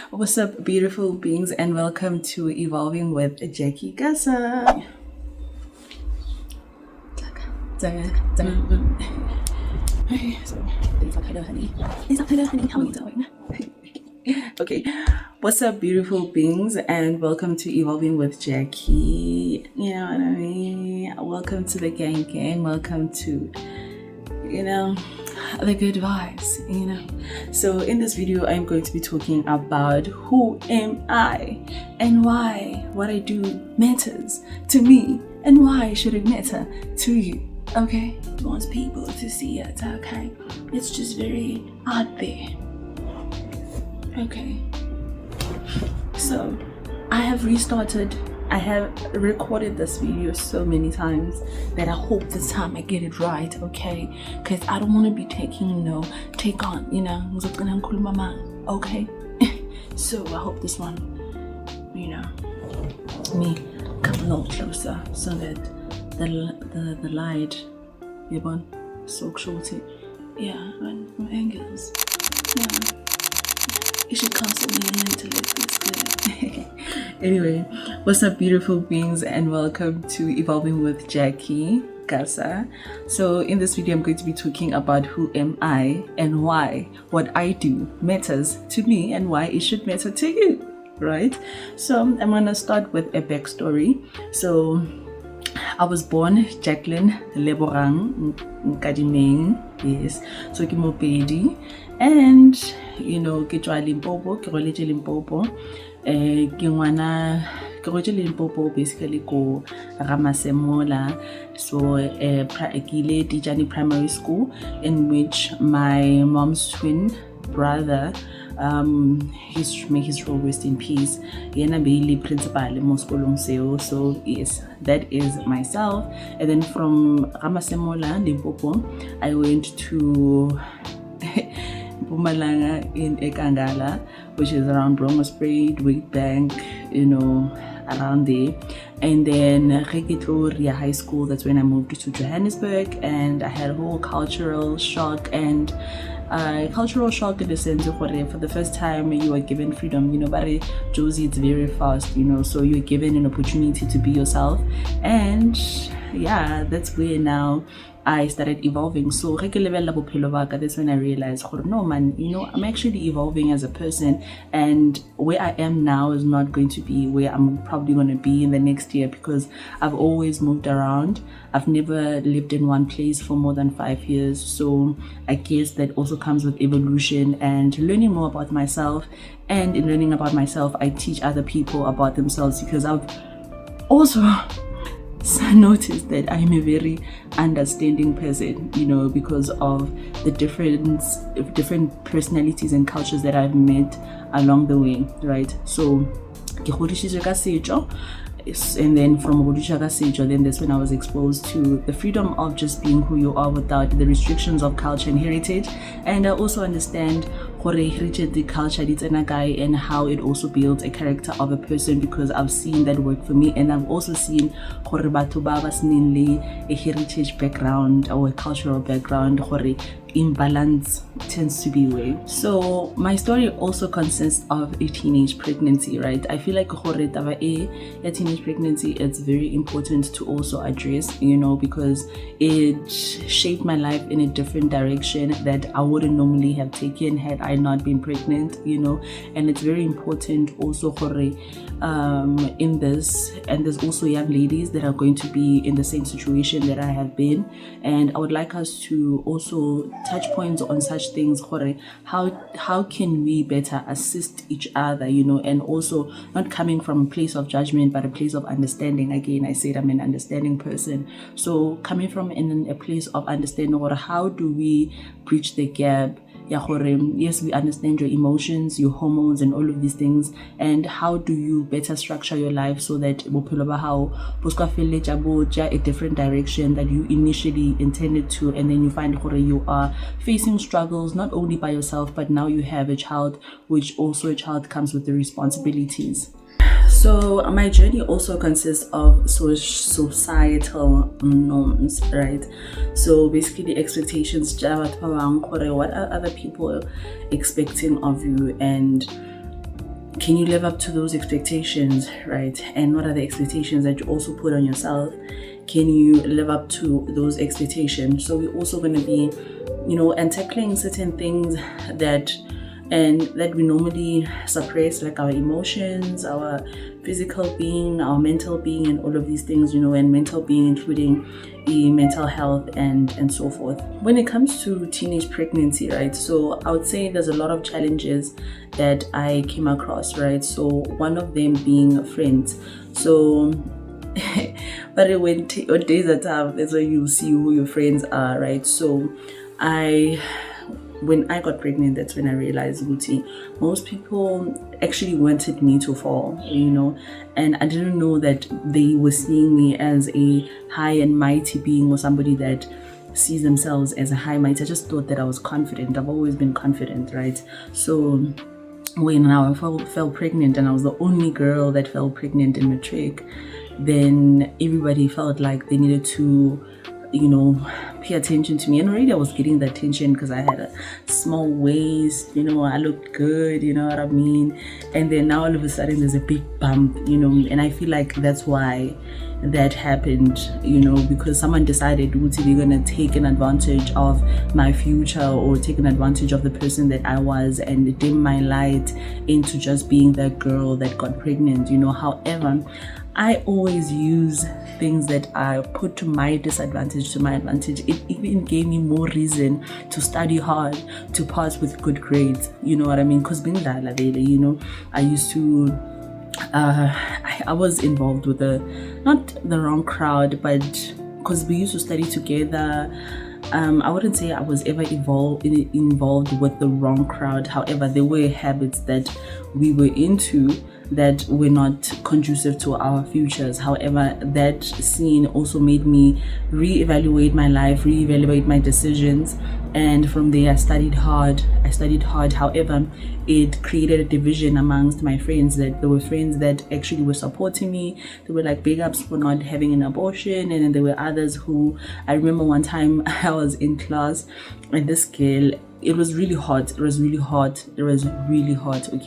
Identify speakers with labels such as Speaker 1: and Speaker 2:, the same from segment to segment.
Speaker 1: What's up, beautiful beings, and welcome to Evolving with Jackie Gasa. So, hello, honey. How are you doing? Okay, what's up, beautiful beings, and welcome to Evolving with Jackie. You know what I mean? Welcome to the gang. Welcome to, the good vibes, So in this video, I'm going to be talking about who am I and why what I do matters to me and why should it matter to you. Okay, I want people to see it. Okay, it's just very out there. Okay, so I have recorded this video so many times that I hope this time I get it right, okay? Because I don't want to be take on, okay? So I hope this one, me come a little closer so that the light, so shorty, and my angles, you should consult me on intellect, it's good. Anyway, what's up, beautiful beings, and welcome to Evolving with Jackie Gasa. So in this video, I'm going to be talking about who am I and why what I do matters to me and why it should matter to you, right? So I'm gonna start with a backstory. So I was born Jacqueline Leborang Nkadimeng, yes, so ke Mopedi, and ke tswa Limpopo, ke goletse Limpopo, ke ngwana ke goletse Limpopo basically ko Ramasemola. So ke ile Tijani Primary School, in which my mom's twin brother, may his role rest in peace, yena beile principal mo sekolong seo. So yes, that is myself. And then from Ramasemola, Limpopo, I went to Mpumalanga in Ekangala, which is around Bromospruit, Witbank, around there. And then Rekitoria High School, that's when I moved to Johannesburg, and I had a whole cultural shock in the sense of for the first time you are given freedom, but Josie, it's very fast, so you're given an opportunity to be yourself. And that's where now I started evolving. So that's when I realized, no man, I'm actually evolving as a person, and where I am now is not going to be where I'm probably going to be in the next year, because I've always moved around. I've never lived in one place for more than 5 years. So I guess that also comes with evolution and learning more about myself. And in learning about myself, I teach other people about themselves, because I've also noticed that I'm a very understanding person, because of the different personalities and cultures that I've met along the way, right? So and then from Rodishaga, then that's when I was exposed to the freedom of just being who you are without the restrictions of culture and heritage. And I also understand heritage, the culture, and how it also builds a character of a person, because I've seen that work for me. And I've also seen a heritage background or a cultural background, imbalance tends to be way. So my story also consists of a teenage pregnancy, right? I feel like a teenage pregnancy, it's very important to also address, because it shaped my life in a different direction that I wouldn't normally have taken had I not been pregnant, and it's very important also in this. And there's also young ladies that are going to be in the same situation that I have been, and I would like us to also touch points on such things. How can we better assist each other, and also not coming from a place of judgment but a place of understanding. Again, I said I'm an understanding person, so coming from in a place of understanding, or how do we bridge the gap? Yes, we understand your emotions, your hormones, and all of these things, and how do you better structure your life so that a different direction that you initially intended to, and then you find you are facing struggles not only by yourself, but now you have a child, which also a child comes with the responsibilities. So my journey also consists of societal norms, right? So basically expectations, what are other people expecting of you, and can you live up to those expectations, right? And what are the expectations that you also put on yourself? Can you live up to those expectations? So we're also going to be, and tackling certain things that we normally suppress, like our emotions, our physical being, our mental being, and all of these things, and mental being including mental health and so forth. When it comes to teenage pregnancy, right, so I would say there's a lot of challenges that I came across, right? So one of them being friends. So but when days are tough, that's when you see who your friends are, right? So when I got pregnant, that's when I realized, most people actually wanted me to fall, and I didn't know that they were seeing me as a high and mighty being, or somebody that sees themselves as a high mighty. I just thought that I was confident. I've always been confident, right? So when I fell pregnant, and I was the only girl that fell pregnant in matric, then everybody felt like they needed to pay attention to me. And already I was getting the attention because I had a small waist, I looked good, you know what I mean? And then now all of a sudden there's a big bump, and I feel like that's why that happened, because someone decided they're gonna take an advantage of my future, or take an advantage of the person that I was, and dim my light into just being that girl that got pregnant, However, I always use things that I put to my disadvantage to my advantage. It even gave me more reason to study hard, to pass with good grades, you know what I mean? Because being I used to I was involved with not the wrong crowd, but because we used to study together. I wouldn't say I was ever involved with the wrong crowd. However, there were habits that we were into that were not conducive to our futures. However, that scene also made me reevaluate my life, reevaluate my decisions, and from there I studied hard. However, it created a division amongst my friends, that there were friends that actually were supporting me. They were like big ups for not having an abortion, and then there were others who, I remember one time I was in class and this girl, it was really hot. Okay,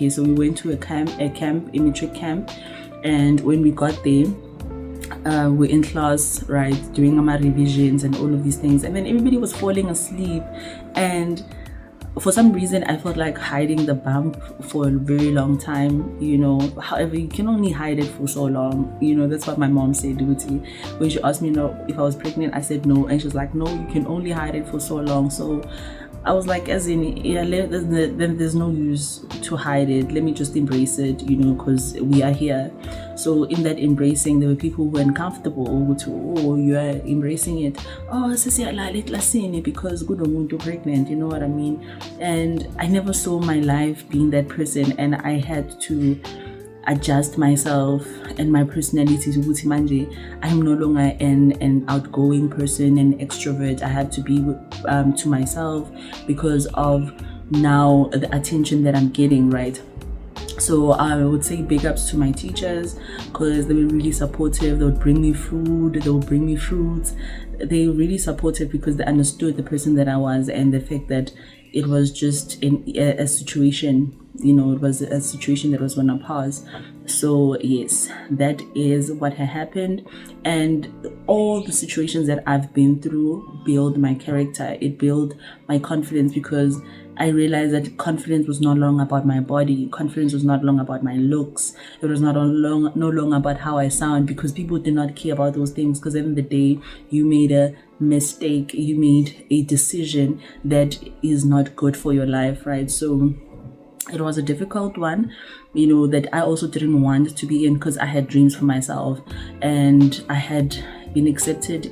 Speaker 1: so we went to a matric camp, and when we got there, we're in class, right, doing our revisions and all of these things, and then everybody was falling asleep, and for some reason I felt like hiding the bump for a very long time, However, you can only hide it for so long, That's what my mom said, when she asked me if I was pregnant. I said no, and she was like, no, you can only hide it for so long. So I was like, then there's no use to hide it. Let me just embrace it, because we are here. So in that embracing, there were people who were uncomfortable you are embracing it. Because good woman pregnant, you know what I mean? And I never saw my life being that person, and I had to adjust myself and my personality to manje. I'm no longer an outgoing person, an extrovert. I have to be to myself because of now the attention that I'm getting, right? So I would say big ups to my teachers, because they were really supportive. They would bring me food, they would bring me fruits. They were really supportive because they understood the person that I was, and the fact that it was just a situation, it was a situation that was gonna pass. So yes, that is what had happened, and all the situations that I've been through build my character. It built my confidence, because I realized that confidence was no longer about my body. Confidence was not longer about my looks. It was no longer about how I sound, because people did not care about those things. Because at the end of the day, you made a mistake. You made a decision that is not good for your life, right? So it was a difficult one, that I also didn't want to be in, because I had dreams for myself, and I had been accepted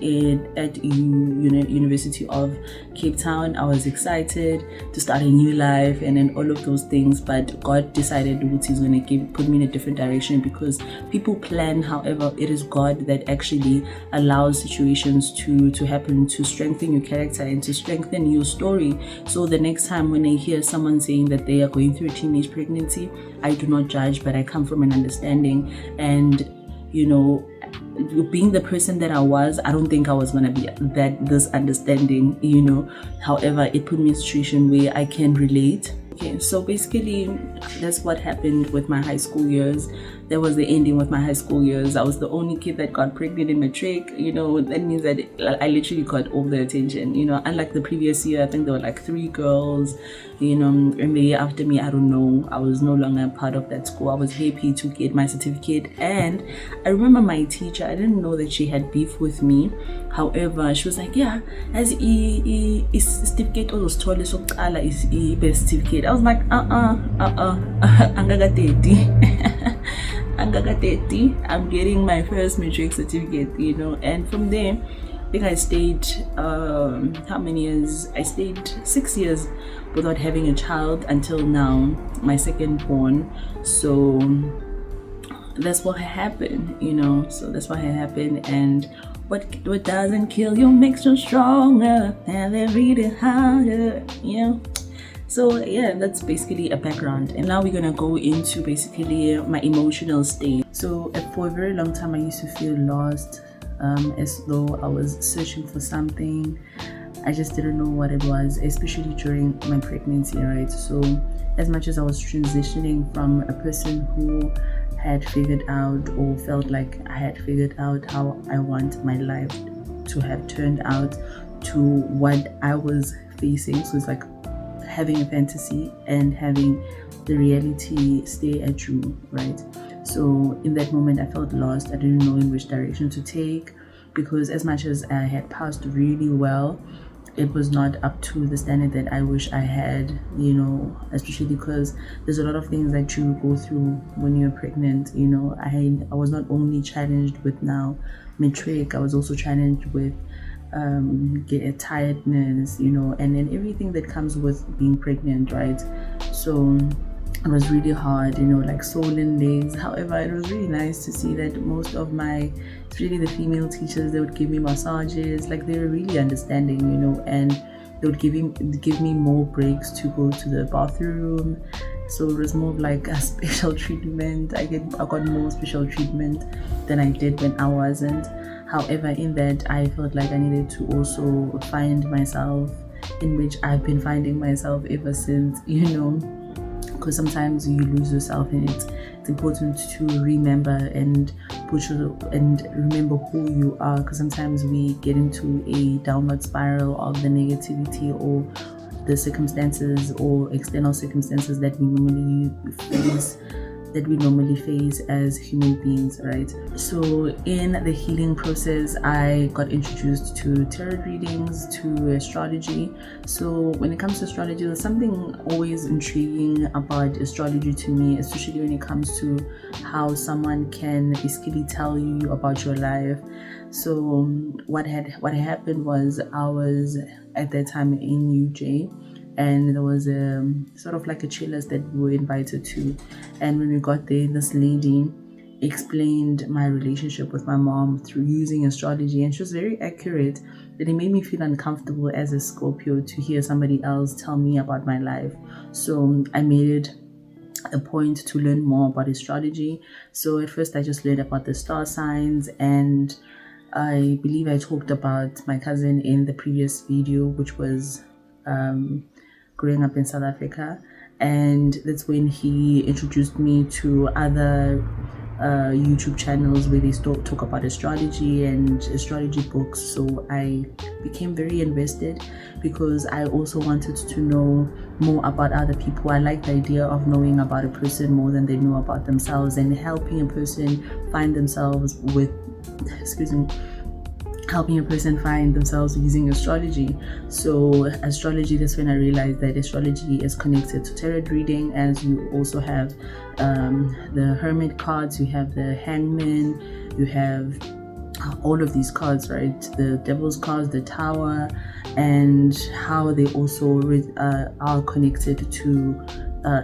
Speaker 1: at University of Cape Town. I was excited to start a new life and then all of those things, but God decided that He's going to put me in a different direction, because people plan. However, it is God that actually allows situations to happen to strengthen your character and to strengthen your story. So the next time when I hear someone saying that they are going through a teenage pregnancy, I do not judge, but I come from an understanding. And being the person that I was, I don't think I was gonna be this understanding, However, it put me in a situation where I can relate. Okay, so basically that's what happened with my high school years. That was the ending with my high school years. I was the only kid that got pregnant in matric. That means that I literally got all the attention. Unlike the previous year, I think there were like 3 girls. And the year after me, I don't know, I was no longer part of that school. I was happy to get my certificate. And I remember my teacher, I didn't know that she had beef with me. However, she was like, yeah, as a certificate or story, so is a best certificate. I was like, I'm getting my first matric certificate, and from there, I think I stayed, how many years? I stayed 6 years without having a child until now, my second born. So that's what happened, so that's what happened. And what doesn't kill you makes you stronger, and they really harder, So yeah, that's basically a background. And now we're gonna go into basically my emotional state. So for a very long time, I used to feel lost, as though I was searching for something. I just didn't know what it was, especially during my pregnancy, right? So as much as I was transitioning from a person who had figured out, or felt like I had figured out how I want my life to have turned out, to what I was facing. So it's like having a fantasy and having the reality stay at you, right? So in that moment, I felt lost. I didn't know in which direction to take, because as much as I had passed really well, it was not up to the standard that I wish I had, especially because there's a lot of things that you go through when you're pregnant. I was not only challenged with now matric, I was also challenged with get tiredness, and then everything that comes with being pregnant, right? So it was really hard, like swollen legs. However, it was really nice to see that most of especially the female teachers, they would give me massages. Like, they were really understanding, and they would give me more breaks to go to the bathroom. So it was more of like a special treatment. I got more special treatment than I did when I wasn't. However, in that, I felt like I needed to also find myself, in which I've been finding myself ever since, because sometimes you lose yourself, and it's important to remember and remember who you are, because sometimes we get into a downward spiral of the negativity or the circumstances or external circumstances that we normally face as human beings, right? So in the healing process, I got introduced to tarot readings, to astrology. So when it comes to astrology, there's something always intriguing about astrology to me, especially when it comes to how someone can basically tell you about your life. So what happened was, I was at that time in UJ, and there was a sort of like a chillers that we were invited to. And when we got there, this lady explained my relationship with my mom through using astrology, and she was very accurate. That it made me feel uncomfortable as a Scorpio to hear somebody else tell me about my life. So I made it a point to learn more about astrology. So at first, I just learned about the star signs, and I believe I talked about my cousin in the previous video, which was growing up in South Africa. And that's when he introduced me to other YouTube channels where they talk about astrology and astrology books. So I became very invested, because I also wanted to know more about other people. I like the idea of knowing about a person more than they know about themselves, and helping a person find themselves using astrology. So astrology, that's when I realized that astrology is connected to tarot reading, as you also have the hermit cards, you have the hangman, you have all of these cards, right? The devil's cards, the tower, and how they also are connected to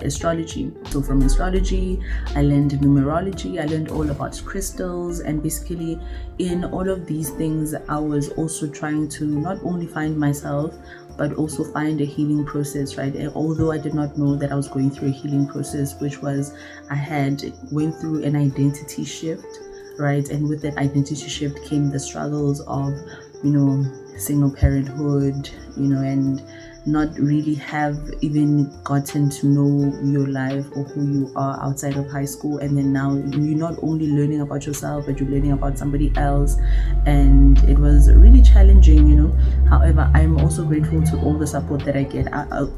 Speaker 1: astrology. So from astrology, I learned numerology, I learned all about crystals, and basically in all of these things, I was also trying to not only find myself, but also find a healing process, right? And although I did not know that I was going through a healing process, which was I had went through an identity shift, right? And with that identity shift came the struggles of, single parenthood, and not really have even gotten to know your life or who you are outside of high school. And then now you're not only learning about yourself, but you're learning about somebody else, and it was really challenging. However, I'm also grateful to all the support that I get. I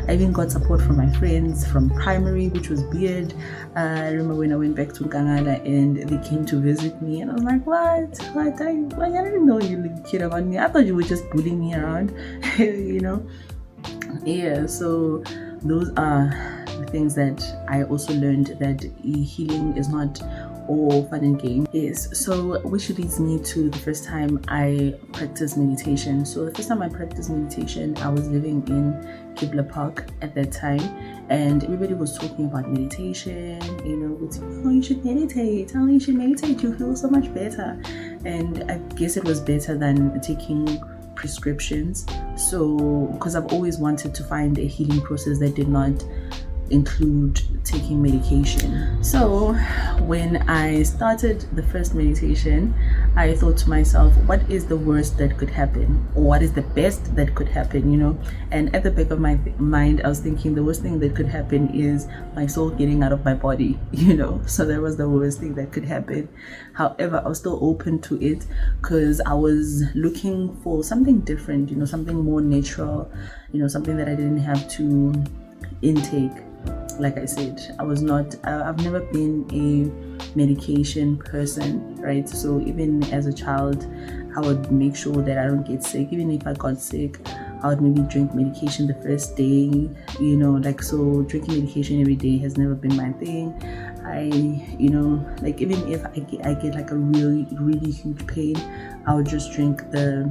Speaker 1: even got support from my friends from primary, which was weird. I remember when I went back to Kangala and they came to visit me, and I was like, what? I didn't know you cared about me. I thought you were just bullying me around. Yeah, so those are the things that I also learned, that healing is not all fun and game. Yes, so which leads me to the first time I practiced meditation. So the first time I practiced meditation, I was living in Kibla Park at that time, and everybody was talking about meditation, you should meditate, you should meditate, you feel so much better. And I guess it was better than taking prescriptions. So because I've always wanted to find a healing process that did not include taking medication. So when I started the first meditation, I thought to myself, what is the worst that could happen, or what is the best that could happen? And at the back of my mind, I was thinking the worst thing that could happen is my soul getting out of my body. So that was the worst thing that could happen. However, I was still open to it because I was looking for something different, something more natural, something that I didn't have to intake. Like I said, I've never been a medication person, right? So even as a child, I would make sure that I don't get sick. Even if I got sick, I would maybe drink medication the first day, so drinking medication every day has never been my thing. Even if I get like a really, really huge pain, I would just drink the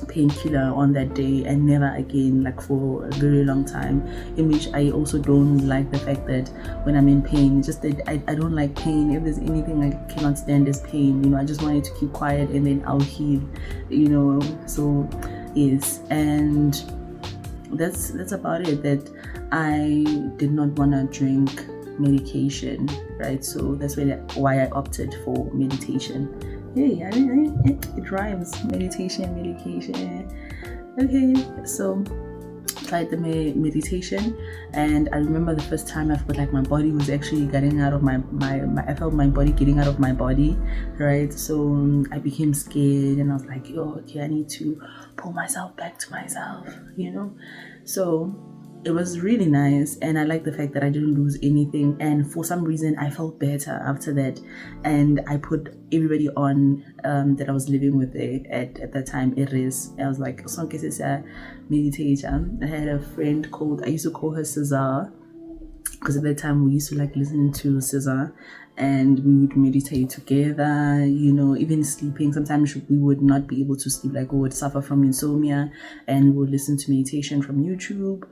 Speaker 1: painkiller on that day and never again, like for a very long time. In which I also don't like the fact that when I'm in pain, just that I don't like pain. If there's anything I cannot stand is pain. I just wanted to keep quiet and then I'll heal, so yes. And that's about it, that I did not want to drink medication, right? So that's why I opted for meditation. Hey, it rhymes. Meditation. Okay, so tried the meditation, and I remember the first time I felt like my body was actually getting out of I felt my body getting out of my body, right? So I became scared, and I was like, okay, I need to pull myself back to myself, So it was really nice, and I like the fact that I didn't lose anything, and for some reason I felt better after that. And I put everybody on that I was living with at that time. I was like, meditation. I had a friend I used to call her Cesar, because at that time we used to like listen to Cesar, and we would meditate together, even sleeping. Sometimes we would not be able to sleep, like we would suffer from insomnia, and we would listen to meditation from YouTube,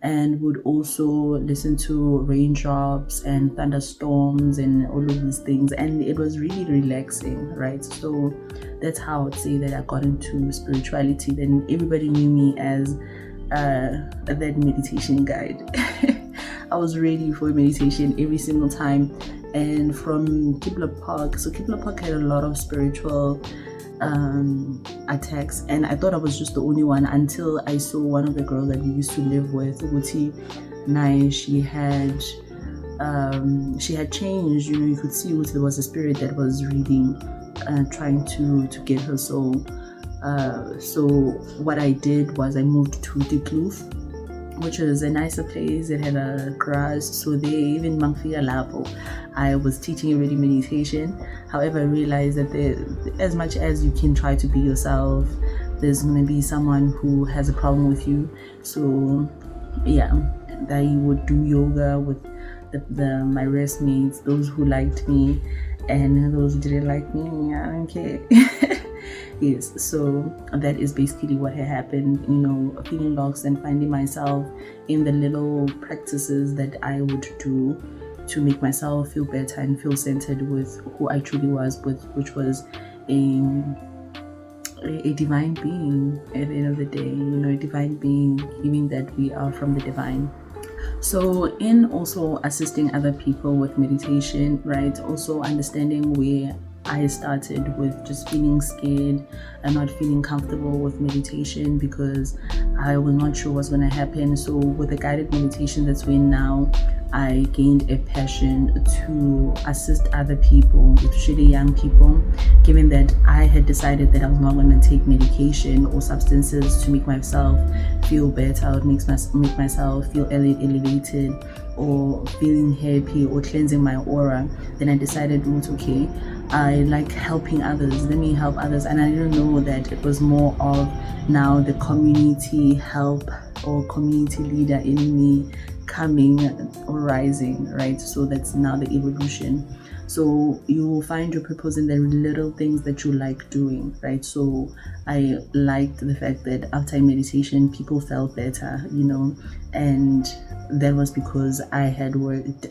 Speaker 1: and would also listen to raindrops and thunderstorms and all of these things, and it was really relaxing, right? So that's how I would say that I got into spirituality. Then everybody knew me as that meditation guide. I was ready for meditation every single time. And from Kibla Park, so Kibla Park had a lot of spiritual attacks, and I thought I was just the only one until I saw one of the girls that we used to live with, Uti Nai. She had changed. You could see there was a spirit that was really trying to get her soul. So what I did was I moved to Dikloof, which was a nicer place. It had a garage, so they even Mangfia Lapo. I was teaching already meditation. However, I realized that as much as you can try to be yourself, there's going to be someone who has a problem with you. So yeah, I would do yoga with my rest mates, those who liked me, and those who didn't like me, I don't care. Yes, so that is basically what had happened, feeling lost and finding myself in the little practices that I would do to make myself feel better and feel centered with who I truly was, which was a divine being at the end of the day, a divine being, giving that we are from the divine. So in also assisting other people with meditation, right, also understanding where I started with just feeling scared and not feeling comfortable with meditation because I was not sure what's going to happen. So with the guided meditation, that's when now I gained a passion to assist other people, especially young people, given that I had decided that I was not going to take medication or substances to make myself feel better or make myself feel elevated or feeling happy or cleansing my aura. Then I decided, okay, I like helping others, let me help others. And I didn't know that it was more of now the community help or community leader in me coming or rising, right? So that's now the evolution. So you will find your purpose in the little things that you like doing, right? So I liked the fact that after meditation, people felt better, and that was because I had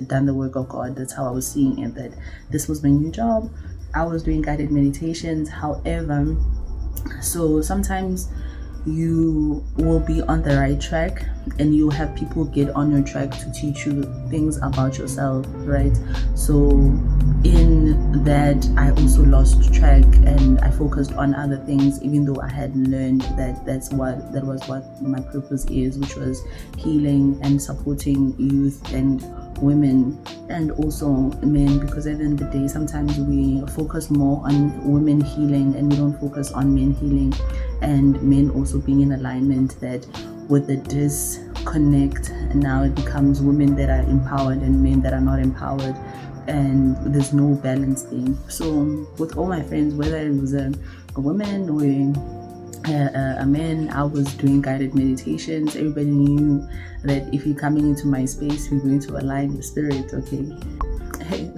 Speaker 1: done the work of God. That's how I was seeing it, that this was my new job. I was doing guided meditations. However, so sometimes you will be on the right track and you have people get on your track to teach you things about yourself, right? So in that, I also lost track and I focused on other things, even though I had learned that that was what my purpose is, which was healing and supporting youth and women and also men, because at the end of the day sometimes we focus more on women healing and we don't focus on men healing, and men also being in alignment, that with the disconnect now it becomes women that are empowered and men that are not empowered, and there's no balance thing. So with all my friends, whether it was a woman or a man, I was doing guided meditations. Everybody knew that if you're coming into my space, we're going to align your spirit, okay?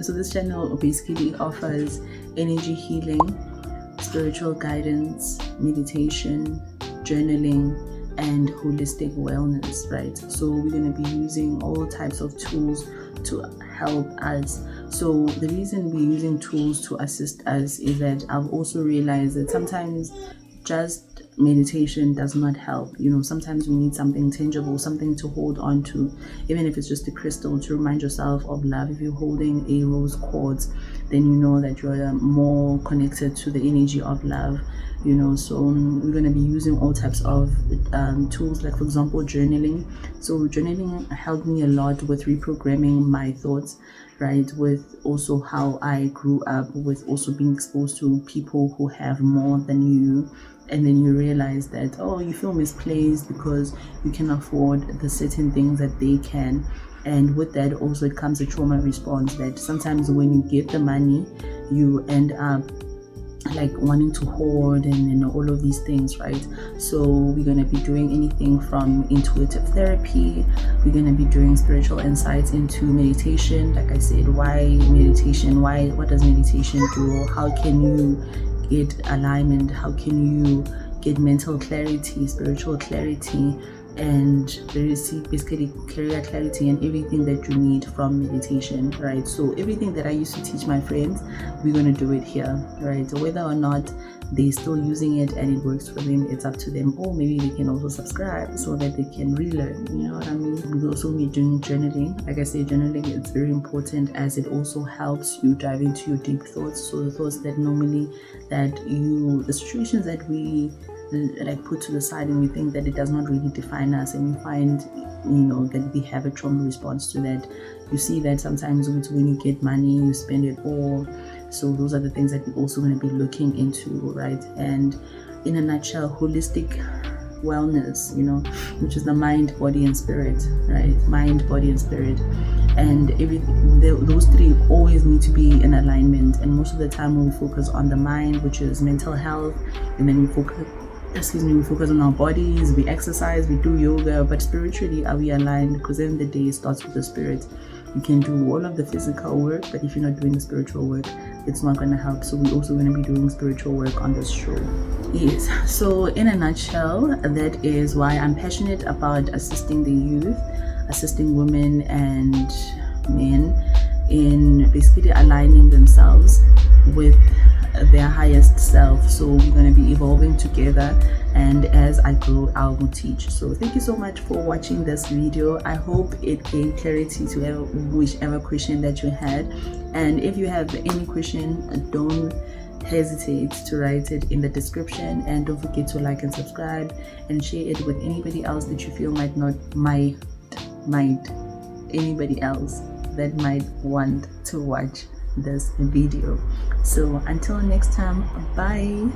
Speaker 1: So this channel basically offers energy healing, spiritual guidance, meditation, journaling, and holistic wellness, right? So we're going to be using all types of tools to help us. So the reason we're using tools to assist us is that I've also realized that sometimes just meditation does not help. Sometimes we need something tangible, something to hold on to, even if it's just a crystal to remind yourself of love. If you're holding a rose quartz, then you know that you're more connected to the energy of love. So we're going to be using all types of tools, like for example journaling. So journaling helped me a lot with reprogramming my thoughts, right? With also how I grew up, with also being exposed to people who have more than you, and then you realize that, you feel misplaced because you can afford the certain things that they can. And with that also it comes a trauma response, that sometimes when you get the money, you end up like wanting to hoard and all of these things, right? So we're going to be doing anything from intuitive therapy. We're going to be doing spiritual insights into meditation. Like I said, why meditation? What does meditation do? How can you get alignment? How can you get mental clarity, spiritual clarity, and receive basically career clarity and everything that you need from meditation, right? So everything that I used to teach my friends, we're going to do it here, right? Whether or not they're still using it and it works for them, it's up to them. Or maybe they can also subscribe so that they can relearn, you know what I mean? We'll also be doing journaling. Like I say, journaling is very important as it also helps you dive into your deep thoughts. So the thoughts that normally the situations that we like put to the side and we think that it does not really define us, and we find that we have a trauma response to that. You see that sometimes when you get money, you spend it all. So those are the things that we're also going to be looking into, right? And in a nutshell, holistic wellness, which is the mind, body, and spirit, right? Mind, body, and spirit. And those three always need to be in alignment. And most of the time we focus on the mind, which is mental health, and then we focus on our bodies, we exercise, we do yoga, but spiritually, are we aligned? Because then the day starts with the spirit. You can do all of the physical work, but if you're not doing the spiritual work, it's not going to help. So we're also going to be doing spiritual work on this show. Yes, so in a nutshell, that is why I'm passionate about assisting the youth, assisting women and men in basically aligning themselves with their highest self. So we're going to be evolving together, and as I grow, I will teach. So thank you so much for watching this video. I hope it gave clarity to whichever question that you had, and if you have any question, don't hesitate to write it in the description, and don't forget to like and subscribe and share it with anybody else that you feel anybody else that might want to watch this video. So until next time, bye.